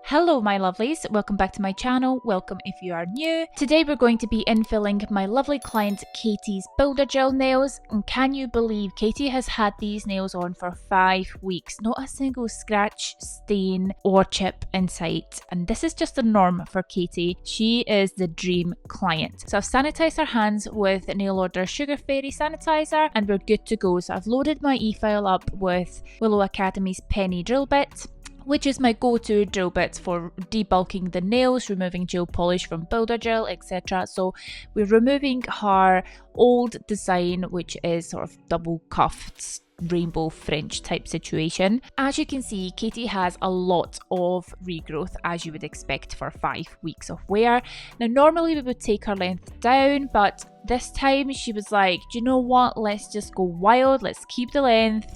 Hello my lovelies, welcome back to my channel, welcome if you are new. Today we're going to be infilling my lovely client Katie's Builder Gel nails, and can you believe Katie has had these nails on for 5 weeks, not a single scratch, stain or chip in sight, and this is just a norm for Katie. She is the dream client. So I've sanitized her hands with Nail Order Sugar Fairy sanitizer and we're good to go. So I've loaded my e-file up with Willow Academy's Penny drill bit, which is my go-to drill bit for debulking the nails, removing gel polish from builder gel, etc. So we're removing her old design, which is sort of double cuffed rainbow French type situation. As you can see, Katie has a lot of regrowth, as you would expect for 5 weeks of wear. Now normally we would take her length down, but this time she was like, do you know what, let's just go wild, let's keep the length.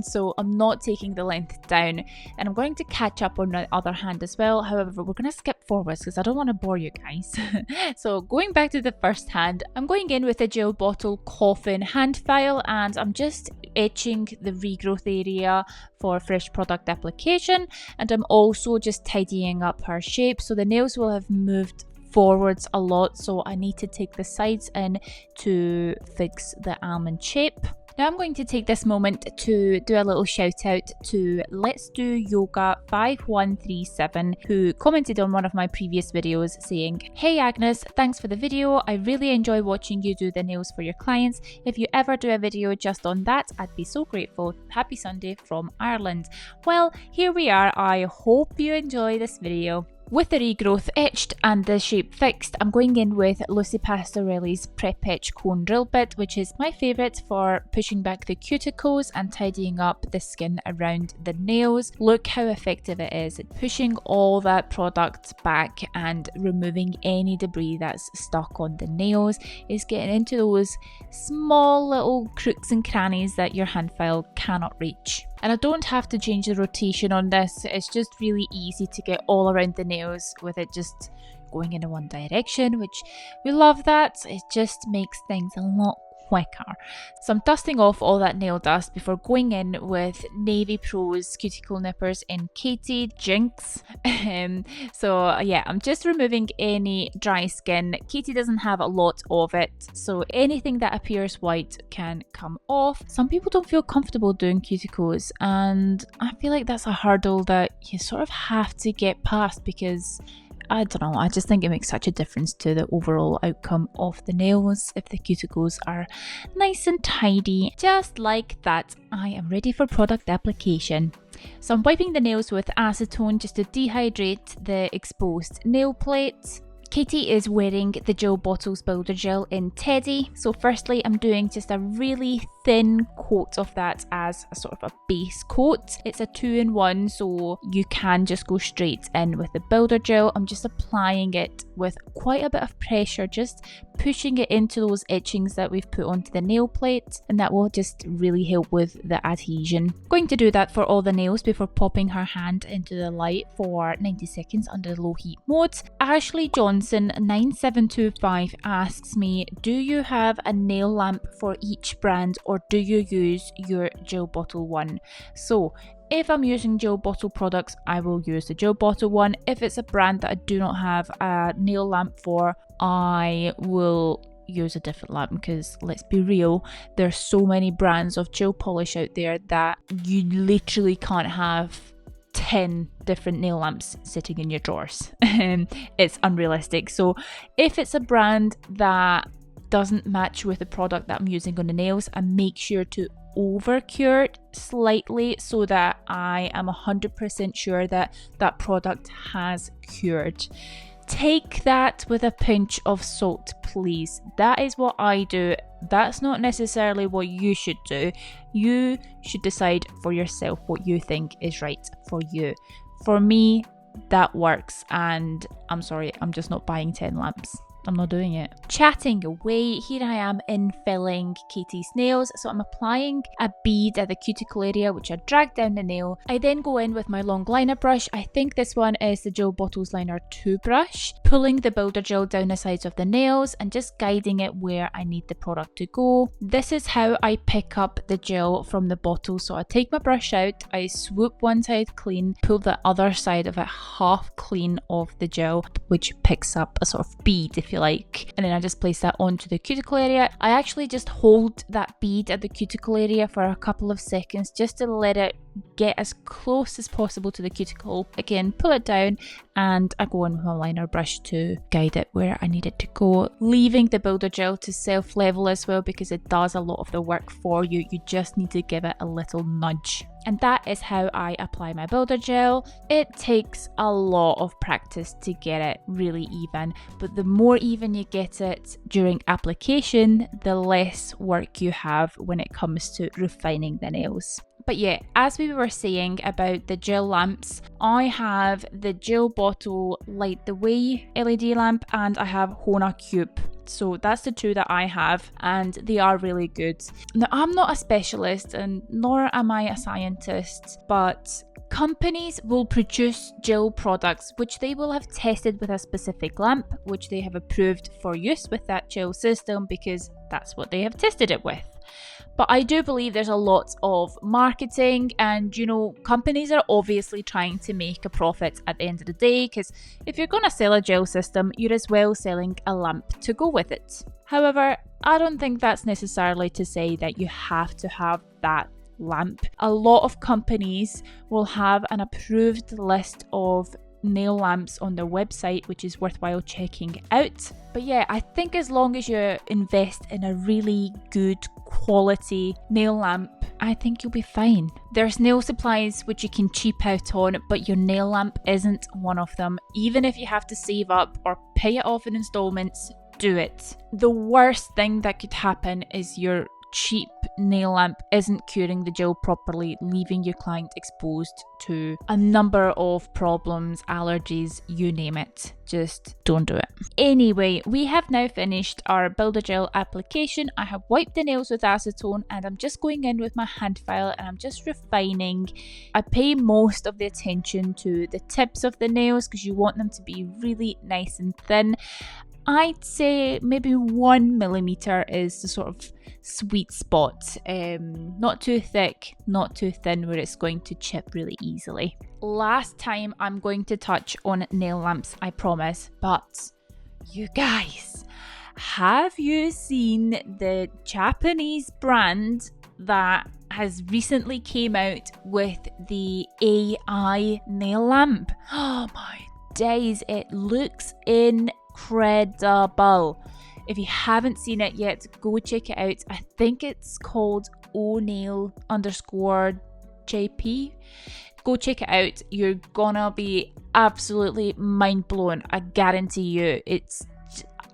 So I'm not taking the length down, and I'm going to catch up on the other hand as well. However, we're going to skip forwards because I don't want to bore you guys. So going back to the first hand, I'm going in with a gel bottle coffin hand file, and I'm just etching the regrowth area for fresh product application, and I'm also just tidying up her shape. So the nails will have moved forwards a lot, so I need to take the sides in to fix the almond shape. Now I'm going to take this moment to do a little shout out to Let's Do Yoga 5137, who commented on one of my previous videos saying, "Hey Agnes, thanks for the video. I really enjoy watching you do the nails for your clients. If you ever do a video just on that, I'd be so grateful. Happy Sunday from Ireland." Well, here we are. I hope you enjoy this video. With the regrowth etched and the shape fixed, I'm going in with Lucy Pastorelli's Prep Etch Cone Drill Bit, which is my favourite for pushing back the cuticles and tidying up the skin around the nails. Look how effective it is at pushing all that product back and removing any debris that's stuck on the nails. It's getting into those small little crooks and crannies that your hand file cannot reach. And I don't have to change the rotation on this, it's just really easy to get all around the nails with it just going in one direction, which we love that. It just makes things a lot quicker. So I'm dusting off all that nail dust before going in with Navy Pro's cuticle nippers in Katie Jinx. So yeah, I'm just removing any dry skin. Katie doesn't have a lot of it, so anything that appears white can come off. Some people don't feel comfortable doing cuticles, and I feel like that's a hurdle that you sort of have to get past, because I don't know, I just think it makes such a difference to the overall outcome of the nails if the cuticles are nice and tidy. Just like that, I am ready for product application. So I'm wiping the nails with acetone just to dehydrate the exposed nail plate. Katie is wearing the Gel Bottles Builder Gel in Teddy. So firstly, I'm doing just a really thin coat of that as a sort of a base coat. It's a 2-in-1, so you can just go straight in with the Builder Gel. I'm just applying it with quite a bit of pressure, just pushing it into those etchings that we've put onto the nail plate, and that will just really help with the adhesion. Going to do that for all the nails before popping her hand into the light for 90 seconds under low heat mode. Ashley Johnson 9725 asks me, do you have a nail lamp for each brand, or do you use your gel bottle one? So if I'm using gel bottle products, I will use the gel bottle one. If it's a brand that I do not have a nail lamp for, I will use a different lamp, because let's be real, there's so many brands of gel polish out there that you literally can't have 10 different nail lamps sitting in your drawers. It's unrealistic. So if it's a brand that doesn't match with the product that I'm using on the nails, I make sure to over cure it slightly so that I am 100% sure that that product has cured. Take that with a pinch of salt, please. That is what I do. That's not necessarily what you should do. You should decide for yourself what you think is right for you. For me, that works, and I'm sorry, I'm just not buying 10 lamps. I'm not doing it. Chatting away, here I am infilling Katie's nails. So I'm applying a bead at the cuticle area, which I drag down the nail. I then go in with my long liner brush. I think this one is the Gel Bottles Liner 2 brush, pulling the builder gel down the sides of the nails and just guiding it where I need the product to go. This is how I pick up the gel from the bottle. So I take my brush out, I swoop one side clean, pull the other side of it half clean of the gel, which picks up a sort of bead, if you like, and then I just place that onto the cuticle area. I actually just hold that bead at the cuticle area for a couple of seconds just to let it get as close as possible to the cuticle. Again, pull it down, and I go in with my liner brush to guide it where I need it to go, leaving the builder gel to self-level as well, because it does a lot of the work for you. You just need to give it a little nudge. And that is how I apply my builder gel. It takes a lot of practice to get it really even, but the more even you get it during application, the less work you have when it comes to refining the nails. But yeah, as we were saying about the gel lamps, I have the Gel Bottle Light the Way LED lamp and I have Hona Cube. So that's the two that I have, and they are really good. Now, I'm not a specialist and nor am I a scientist, but companies will produce gel products which they will have tested with a specific lamp, which they have approved for use with that gel system because that's what they have tested it with. But I do believe there's a lot of marketing and, companies are obviously trying to make a profit at the end of the day, because if you're going to sell a gel system, you're as well selling a lamp to go with it. However, I don't think that's necessarily to say that you have to have that lamp. A lot of companies will have an approved list of nail lamps on their website, which is worthwhile checking out. But yeah, I think as long as you invest in a really good quality nail lamp, I think you'll be fine. There's nail supplies which you can cheap out on, but your nail lamp isn't one of them. Even if you have to save up or pay it off in installments, do it. The worst thing that could happen is your cheap nail lamp isn't curing the gel properly, leaving your client exposed to a number of problems, allergies, you name it. Just don't do it. Anyway, we have now finished our builder gel application. I have wiped the nails with acetone and I'm just going in with my hand file and I'm just refining. I pay most of the attention to the tips of the nails because you want them to be really nice and thin. I'd say maybe 1 millimeter is the sort of sweet spot. Not too thick, not too thin where it's going to chip really easily. Last time I'm going to touch on nail lamps, I promise. But you guys, have you seen the Japanese brand that has recently came out with the AI nail lamp? Oh my days, it looks incredible. If you haven't seen it yet, go check it out. I think it's called O'Nail_JP. Go check it out. You're gonna be absolutely mind blown. I guarantee you.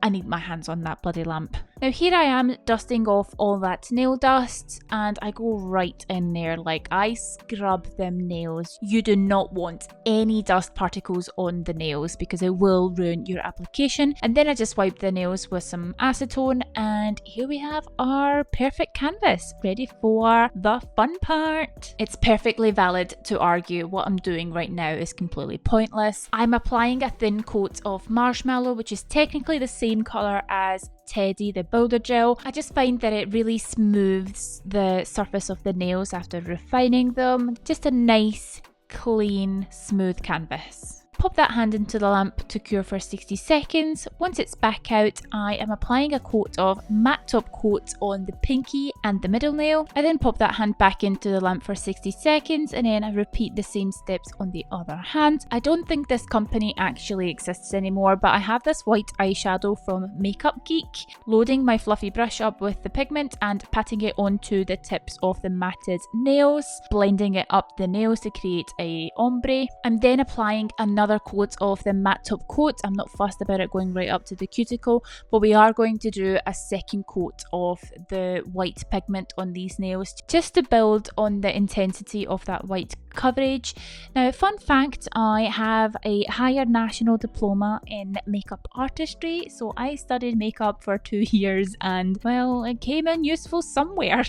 I need my hands on that bloody lamp. Now here I am dusting off all that nail dust and I go right in there, like I scrub them nails. You do not want any dust particles on the nails because it will ruin your application. And then I just wipe the nails with some acetone and here we have our perfect canvas ready for the fun part. It's perfectly valid to argue what I'm doing right now is completely pointless. I'm applying a thin coat of marshmallow, which is technically the same colour as Teddy the builder gel. I just find that it really smooths the surface of the nails after refining them. Just a nice, clean, smooth canvas. Pop that hand into the lamp to cure for 60 seconds. Once it's back out, I am applying a coat of matte top coat on the pinky and the middle nail. I then pop that hand back into the lamp for 60 seconds and then I repeat the same steps on the other hand. I don't think this company actually exists anymore, but I have this white eyeshadow from Makeup Geek. Loading my fluffy brush up with the pigment and patting it onto the tips of the matted nails, blending it up the nails to create a ombre. I'm then applying another coat of the matte top coat. I'm not fussed about it going right up to the cuticle, but we are going to do a second coat of the white pigment on these nails just to build on the intensity of that white coverage. Now, fun fact, I have a higher national diploma in makeup artistry, so I studied makeup for 2 years and, well, it came in useful somewhere.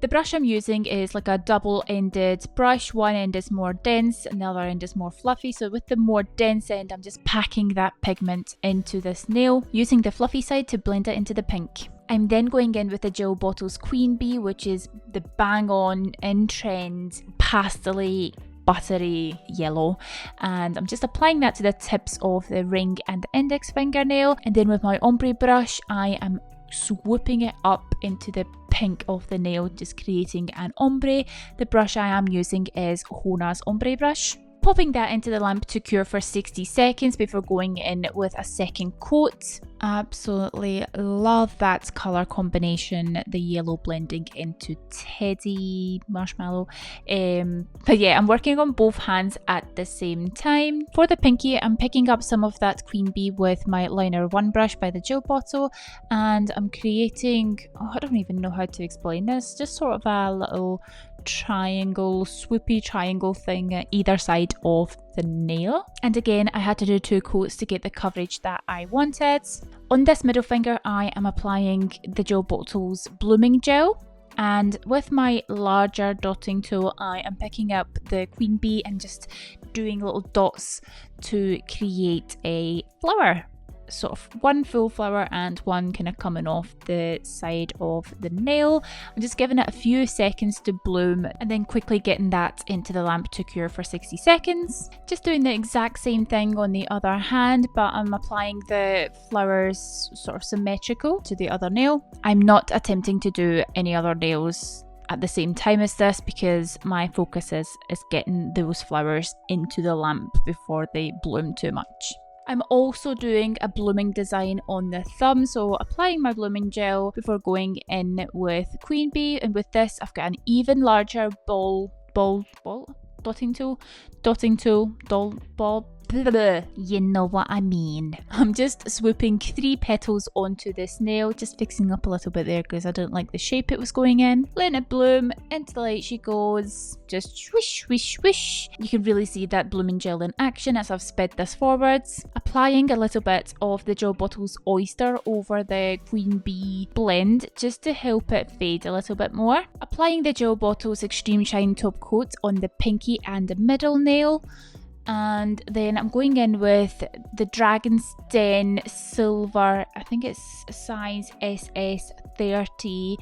The brush I'm using is like a double-ended brush. One end is more dense and the other end is more fluffy, so with the more dense end I'm just packing that pigment into this nail, using the fluffy side to blend it into the pink. I'm then going in with the Gel Bottles Queen Bee, which is the bang on, in trend, pastel-y, buttery yellow, and I'm just applying that to the tips of the ring and the index fingernail, and then with my ombre brush I am swooping it up into the pink of the nail, just creating an ombre. The brush I am using is Hona's ombre brush. Popping that into the lamp to cure for 60 seconds before going in with a second coat. Absolutely love that colour combination, the yellow blending into teddy marshmallow. But yeah, I'm working on both hands at the same time. For the pinky, I'm picking up some of that Queen Bee with my liner 1 brush by the Gel Bottle, and I'm creating, I don't even know how to explain this, just sort of a little triangle, swoopy triangle thing at either side of the nail. And again, I had to do 2 coats to get the coverage that I wanted. On this middle finger, I am applying the Gel Bottles Blooming Gel, and with my larger dotting tool I am picking up the Queen Bee and just doing little dots to create a flower. Sort of one full flower and one kind of coming off the side of the nail. I'm just giving it a few seconds to bloom and then quickly getting that into the lamp to cure for 60 seconds. Just doing the exact same thing on the other hand, but I'm applying the flowers sort of symmetrical to the other nail. I'm not attempting to do any other nails at the same time as this because my focus is getting those flowers into the lamp before they bloom too much. I'm also doing a blooming design on the thumb, so applying my blooming gel before going in with Queen Bee, and with this I've got an even larger dotting tool, you know what I mean. I'm just swooping 3 petals onto this nail, just fixing up a little bit there because I don't like the shape it was going in. Letting it bloom, into the light she goes, just swish, swish, swish. You can really see that blooming gel in action as I've sped this forwards. Applying a little bit of the Gel Bottles Oyster over the Queen Bee blend just to help it fade a little bit more. Applying the Gel Bottles Extreme Shine top coat on the pinky and the middle nail. And then I'm going in with the Dragon's Den Silver, I think it's size SS30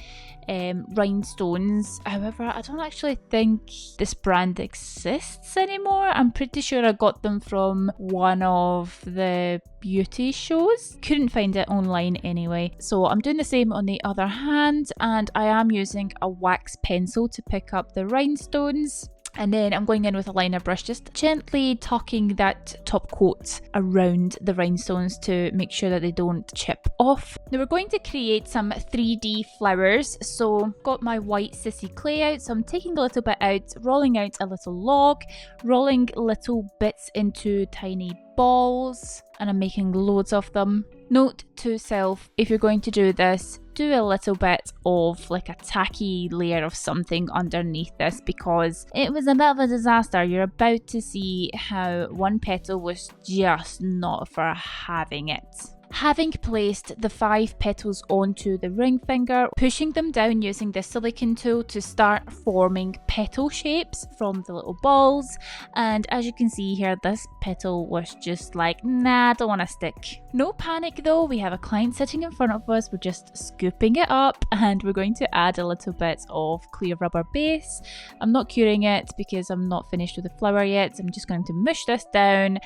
rhinestones. However, I don't actually think this brand exists anymore. I'm pretty sure I got them from one of the beauty shows. Couldn't find it online anyway. So I'm doing the same on the other hand, and I am using a wax pencil to pick up the rhinestones. And then I'm going in with a liner brush, just gently tucking that top coat around the rhinestones to make sure that they don't chip off. Now we're going to create some 3D flowers. So got my white sissy clay out, so I'm taking a little bit out, rolling out a little log, rolling little bits into tiny balls, and I'm making loads of them. Note to self, if you're going to do this, do a little bit of like a tacky layer of something underneath this because it was a bit of a disaster. You're about to see how one petal was just not for having it. Having placed the 5 petals onto the ring finger, pushing them down using the silicone tool to start forming petal shapes from the little balls. And as you can see here, this petal was just like, nah, I don't want to stick. No panic though, we have a client sitting in front of us. We're just scooping it up and we're going to add a little bit of clear rubber base. I'm not curing it because I'm not finished with the flower yet. So I'm just going to mush this down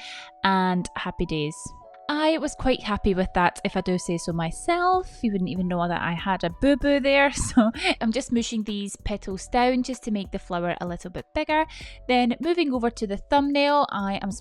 and happy days. I was quite happy with that, if I do say so myself. You wouldn't even know that I had a boo-boo there. So I'm just mushing these petals down just to make the flower a little bit bigger. Then moving over to the thumbnail, I'm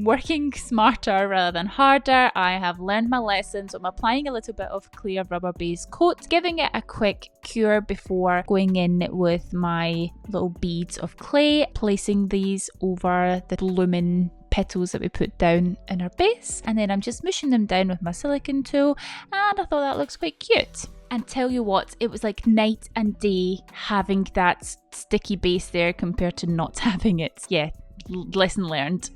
working smarter rather than harder. I have learned my lesson, so I'm applying a little bit of clear rubber base coat, giving it a quick cure before going in with my little beads of clay, placing these over the blooming petals that we put down in our base, and then I'm just mushing them down with my silicone tool, and I thought that looks quite cute. And tell you what, it was like night and day having that sticky base there compared to not having it. Yeah, lesson learned.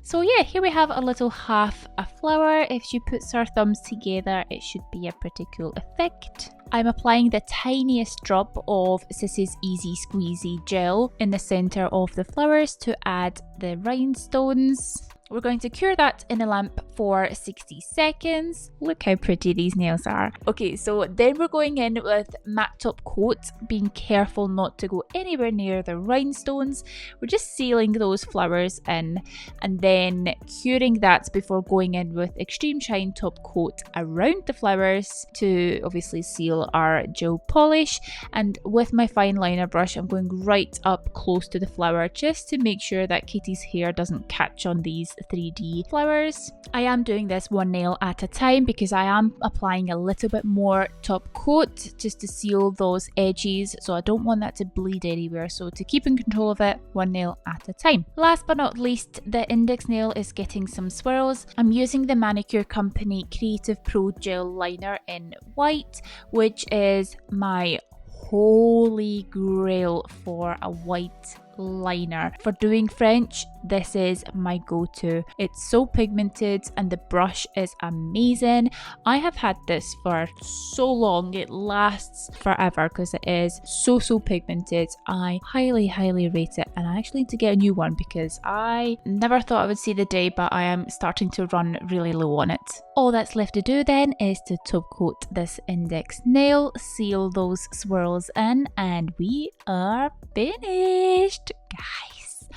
So yeah, here we have a little half a flower. If she puts her thumbs together, it should be a pretty cool effect. I'm applying the tiniest drop of Sissy's Easy Squeezy gel in the centre of the flowers to add the rhinestones. We're going to cure that in a lamp for 60 seconds. Look how pretty these nails are. Okay, so then we're going in with matte top coat, being careful not to go anywhere near the rhinestones. We're just sealing those flowers in and then curing that before going in with extreme shine top coat around the flowers to obviously seal our gel polish. And with my fine liner brush, I'm going right up close to the flower just to make sure that Katie's hair doesn't catch on these 3D flowers. I am doing this one nail at a time because I am applying a little bit more top coat just to seal those edges, so I don't want that to bleed anywhere. So to keep in control of it, one nail at a time. Last but not least, the index nail is getting some swirls. I'm using the Manicure Company Creative Pro Gel Liner in white, which is my holy grail for a white liner. For doing French, this is my go-to. It's so pigmented and the brush is amazing. I have had this for so long. It lasts forever because it is so pigmented. I highly rate it, and I actually need to get a new one because I never thought I would see the day, but I am starting to run really low on it. All that's left to do then is to top coat this index nail, seal those swirls in, and we are finished. Guys,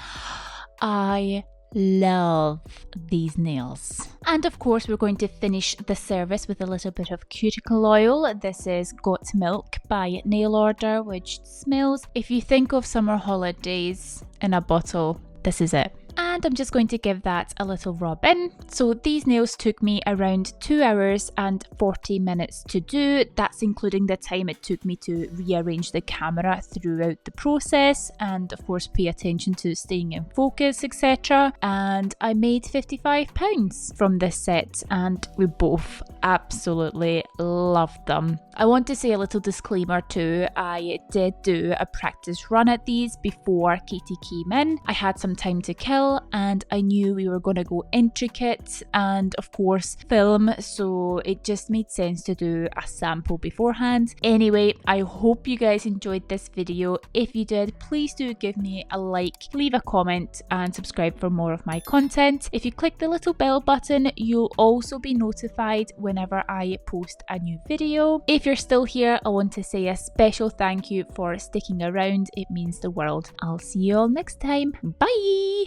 I love these nails. And of course, we're going to finish the service with a little bit of cuticle oil. This is Got Milk by Nail Order, which smells, if you think of summer holidays in a bottle, this is it. And I'm just going to give that a little rub in. So these nails took me around 2 hours and 40 minutes to do. That's including the time it took me to rearrange the camera throughout the process and of course pay attention to staying in focus, etc. And I made £55 from this set and we both absolutely loved them. I want to say a little disclaimer too. I did do a practice run at these before Katie came in. I had some time to kill and I knew we were going to go intricate and of course film, so it just made sense to do a sample beforehand. Anyway, I hope you guys enjoyed this video. If you did, please do give me a like, leave a comment and subscribe for more of my content. If you click the little bell button, you'll also be notified whenever I post a new video. If you're still here, I want to say a special thank you for sticking around. It means the world. I'll see you all next time. Bye!